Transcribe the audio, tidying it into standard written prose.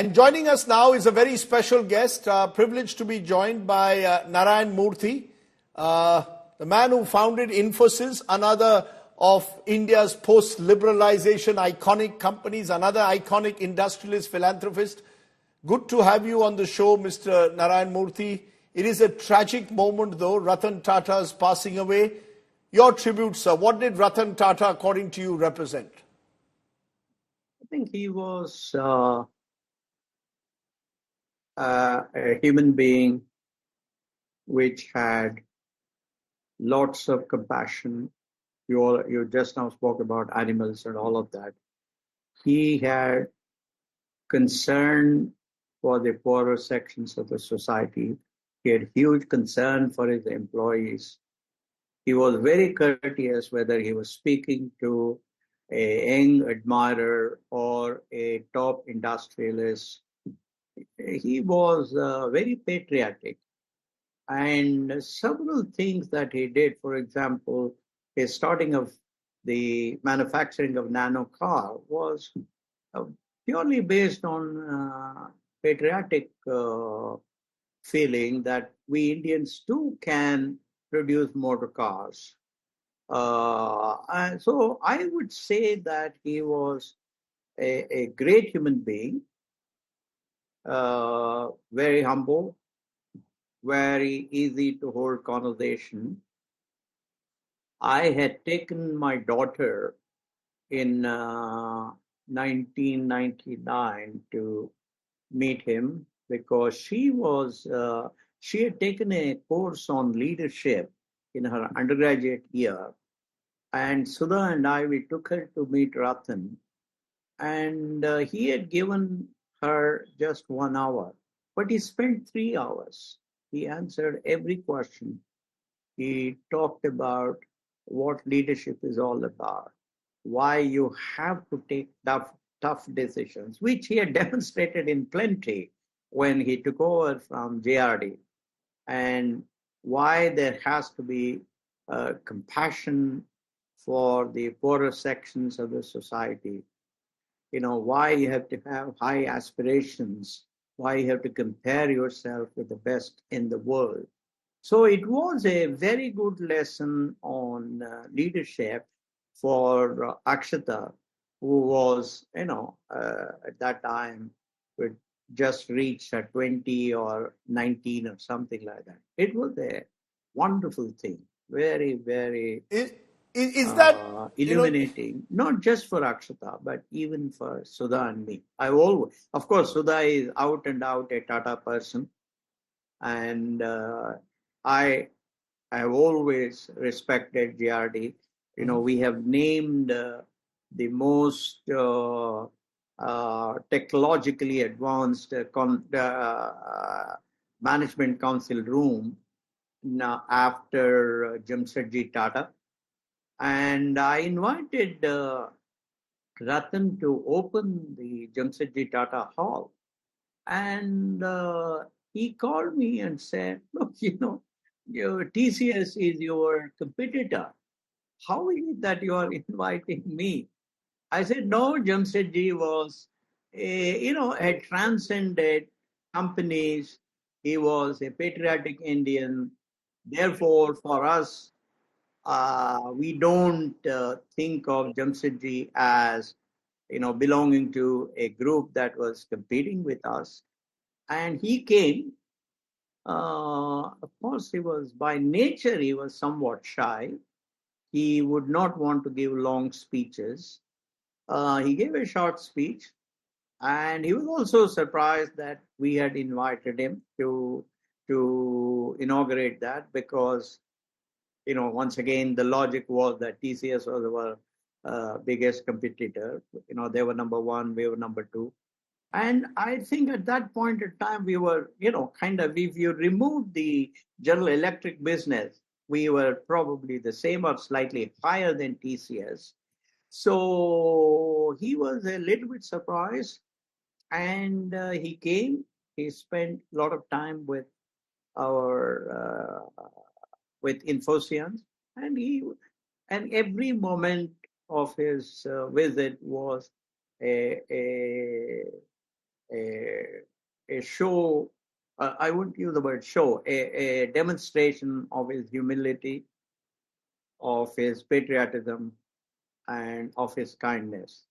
And joining us now is a very special guest, privileged to be joined by Narayana Murthy, the man who founded Infosys, another of India's post-liberalization iconic companies, another iconic industrialist philanthropist. Good to have you on the show, Mr. Narayana Murthy. It is a tragic moment, though, Ratan Tata's passing away. Your tribute, sir. What did Ratan Tata, according to you, represent? I think he was a human being which had lots of compassion. You just now spoke about animals and all of that. He had concern for the poorer sections of the society. He had huge concern for his employees. He was very courteous, whether he was speaking to a young admirer or a top industrialist. He was very patriotic. And several things that he did, for example, his starting of the manufacturing of nano car was purely based on patriotic feeling that we Indians too can produce motor cars. And so I would say that he was a great human being, very humble, very easy to hold conversation. I had taken my daughter in 1999 to meet him because she had taken a course on leadership in her undergraduate year. And Sudha and we took her to meet Ratan. And he had given her just 1 hour, but he spent 3 hours. He answered every question. He talked about what leadership is all about, why you have to take tough decisions, which he had demonstrated in plenty when he took over from JRD, and why there has to be compassion for the poorer sections of the society. You know, why you have to have high aspirations, why you have to compare yourself with the best in the world. So it was a very good lesson on leadership for Akshata, who was, at that time, would just reach 20 or 19 or something like that. It was a wonderful thing, very, very Is that illuminating, not just for Akshata, but even for Sudha and me. Of course, Sudha is out and out a Tata person, and I have always respected GRD. You know, we have named the most technologically advanced management council room now after Jamshedpur Tata. And I invited Ratan to open the Jamshedpur Tata Hall. And he called me and said, look, your TCS is your competitor. How is it that you are inviting me? I said, no, Jamshedji was, had transcended companies. He was a patriotic Indian. Therefore, for us, we don't think of Jamshedji as, belonging to a group that was competing with us. And he came. Of course, by nature, he was somewhat shy. He would not want to give long speeches. He gave a short speech, and he was also surprised that we had invited him to inaugurate that because, once again, the logic was that TCS was our biggest competitor. They were number one, we were number two. And I think at that point in time, we were, if you remove the General Electric business, we were probably the same or slightly higher than TCS. So he was a little bit surprised, and he came. He spent a lot of time with with Infosys, and every moment of his visit was a a show, I wouldn't use the word show, a demonstration of his humility, of his patriotism, and of his kindness.